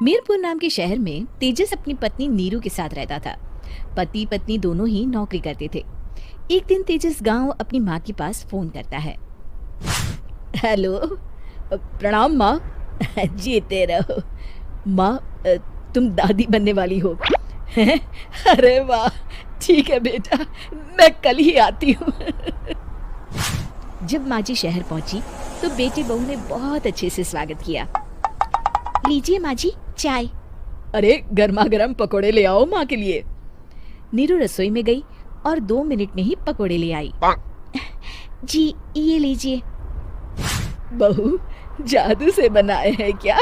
मीरपुर नाम के शहर में तेजस अपनी पत्नी नीरू के साथ रहता था। पति पत्नी दोनों ही नौकरी करते थे। एक दिन तेजस गांव अपनी माँ के पास फोन करता है। हेलो, प्रणाम माँ। जीते रहो माँ, तुम दादी बनने वाली हो। अरे वाह, ठीक है बेटा, मैं कल ही आती हूँ। जब माँ जी शहर पहुंची तो बेटी बहू ने बहुत अच्छे से स्वागत किया। लीजिए माँ जी चाय। अरे गर्मा गर्म पकोड़े ले आओ माँ के लिए। नीरू रसोई में गई और 2 मिनट में ही पकोड़े ले आई। जी ये लीजिए। बहू जादू से बनाए हैं क्या?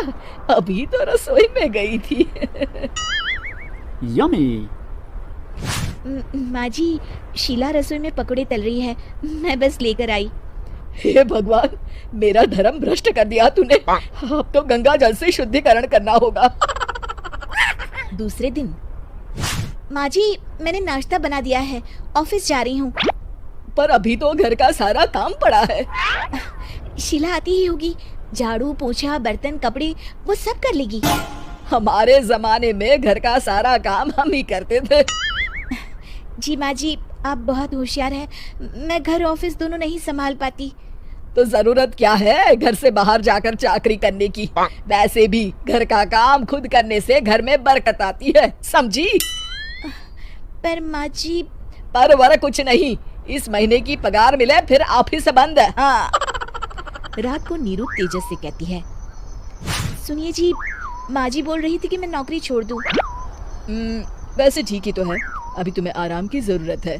अभी तो रसोई में गई थी। यम्मी। माँ जी, शीला रसोई में पकोड़े तल रही है, मैं बस लेकर आई। हे भगवान, मेरा धर्म भ्रष्ट कर दिया तूने। अब तो गंगा जल से शुद्धिकरण करना होगा। दूसरे दिन, माँ जी मैंने नाश्ता बना दिया है, ऑफिस जा रही हूँ। पर अभी तो घर का सारा काम पड़ा है। शीला आती ही होगी, झाड़ू पोछा बर्तन कपड़े वो सब कर लेगी। हमारे जमाने में घर का सारा काम हम ही करते थे। जी माँ जी, आप बहुत होशियार हैं, मैं घर ऑफिस दोनों नहीं संभाल पाती। तो जरूरत क्या है घर से बाहर जाकर चाकरी करने की? वैसे भी घर का काम खुद करने से घर में बरकत आती है, समझी? पर माँ जी। पर वर कुछ नहीं, इस महीने की पगार मिले फिर ऑफिस बंद। हाँ। रात को नीरू तेजस से कहती है, सुनिए जी, माँ जी बोल रही थी कि मैं नौकरी छोड़ दूं। वैसे ठीक ही तो है, अभी तुम्हें आराम की जरूरत है।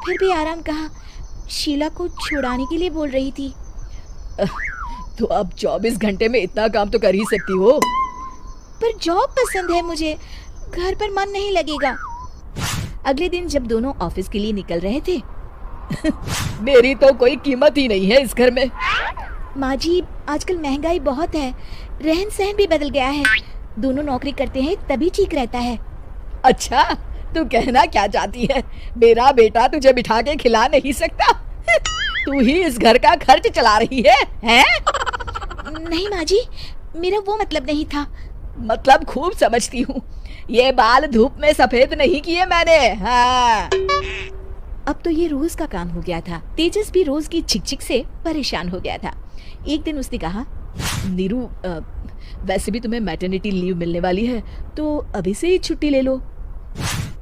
फिर भी आराम कहाँ, शीला को छुड़ाने के लिए बोल रही थी। तो अब 24 घंटे में इतना काम तो कर ही सकती हो। पर जॉब पसंद है मुझे, घर पर मन नहीं लगेगा। अगले दिन जब दोनों ऑफिस के लिए निकल रहे थे, मेरी तो कोई कीमत ही नहीं है इस घर में। माँ जी आजकल महंगाई बहुत है, रहन सहन भी बदल गया है, दोनों नौकरी करते हैं तभी ठीक रहता है। अच्छा, तू कहना क्या चाहती है? मेरा बेटा तुझे बिठा के खिला नहीं सकता? तू ही इस घर का खर्च चला रही है, हैं? नहीं माँ जी, मेरा वो मतलब नहीं था। मतलब खूब समझती हूँ, ये बाल धूप में सफेद नहीं किए मैंने। हाँ। अब तो ये रोज का काम हो गया था। तेजस भी रोज की चिकचिक से परेशान हो गया था। एक दिन उसने कहा, नीरू, वैसे भी तुम्हें मैटरनिटी लीव मिलने वाली है, तो अभी से ही छुट्टी ले लो।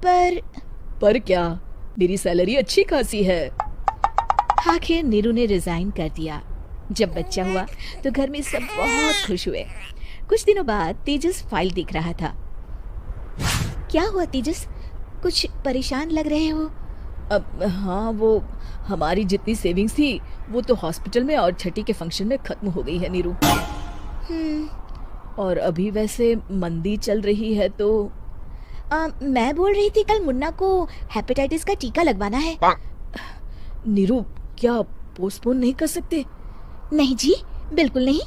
पर क्या, मेरी सैलरी अच्छी खासी है। आखिर नीरू ने रिजाइन कर दिया। जब बच्चा हुआ तो घर में सब बहुत खुश हुए। कुछ दिनों बाद तेजस फाइल देख रहा था। क्या हुआ तेजस, कुछ परेशान लग रहे हो? अब हाँ, वो हमारी जितनी सेविंग्स थी वो तो हॉस्पिटल में और छठी के फंक्शन में खत्म हो गई है नीरू। और अभी वैसे मंदी चल रही है तो मैं बोल रही थी कल मुन्ना को हेपेटाइटिस का टीका लगवाना है। नीरू, क्या पोस्टपोन नहीं कर सकते? नहीं जी, बिल्कुल नहीं।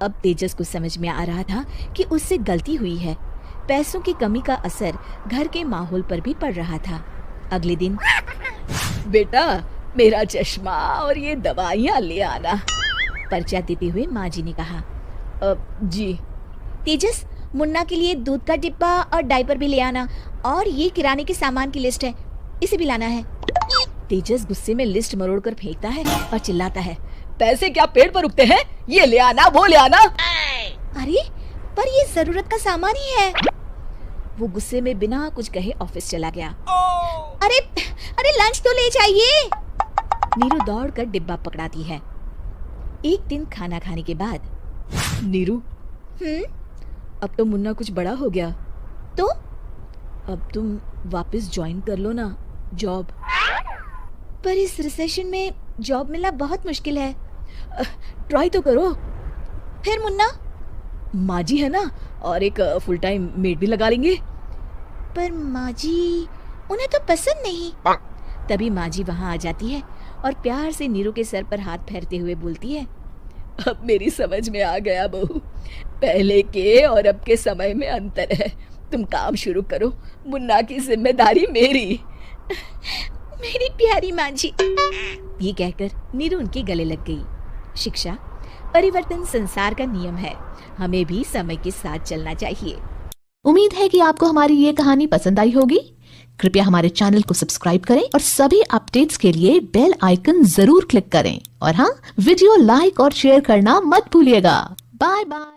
अब तेजस को समझ में आ रहा था कि उससे गलती हुई है। पैसों की कमी का असर घर के माहौल पर भी पड़ रहा था। अगले दिन, बेटा मेरा चश्मा और ये दवाइयाँ ले आना, पर्चा देते हुए माँ जी ने कहा। जी। तेजस, मुन्ना के लिए दूध का डिब्बा और डायपर भी ले आना, और ये किराने के सामान की लिस्ट है, इसे भी लाना है। तेजस गुस्से में लिस्ट मरोड़ कर फेंकता है और चिल्लाता है, पैसे क्या पेड़ पर उगते हैं? ये ले आना, वो ले आना। अरे पर ये जरूरत का सामान ही है। वो गुस्से में बिना कुछ कहे ऑफिस चला गया। अरे अरे लंच तो ले जाइए। नीरू दौड़ कर डिब्बा पकड़ाती है। एक दिन खाना खाने के बाद, नीरू, अब तो मुन्ना कुछ बड़ा हो गया, तो अब तुम वापस ज्वाइन कर लो ना जॉब। पर इस रिसेशन में जॉब मिलना बहुत मुश्किल है। ट्राई तो करो। फिर मुन्ना? माँ जी है ना, और एक फुल टाइम मेड भी लगा लेंगे। पर माँ जी, उन्हें तो पसंद नहीं। तभी माँ जी वहाँ आ जाती है और प्यार से नीरू के सर पर हाथ फेरते हुए बोलती है, अब मेरी समझ में आ गया बहू, पहले के और अब के समय में अंतर है। तुम काम शुरू करो, मुन्ना की जिम्मेदारी मेरी। मेरी प्यारी माँ जी। ये कहकर नीरू उनके गले लग गई। शिक्षा, परिवर्तन संसार का नियम है, हमें भी समय के साथ चलना चाहिए। उम्मीद है कि आपको हमारी ये कहानी पसंद आई होगी। कृपया हमारे चैनल को सब्सक्राइब करें और सभी अपडेट्स के लिए बेल आइकन जरूर क्लिक करें। और हाँ, वीडियो लाइक और शेयर करना मत भूलिएगा। Bye bye.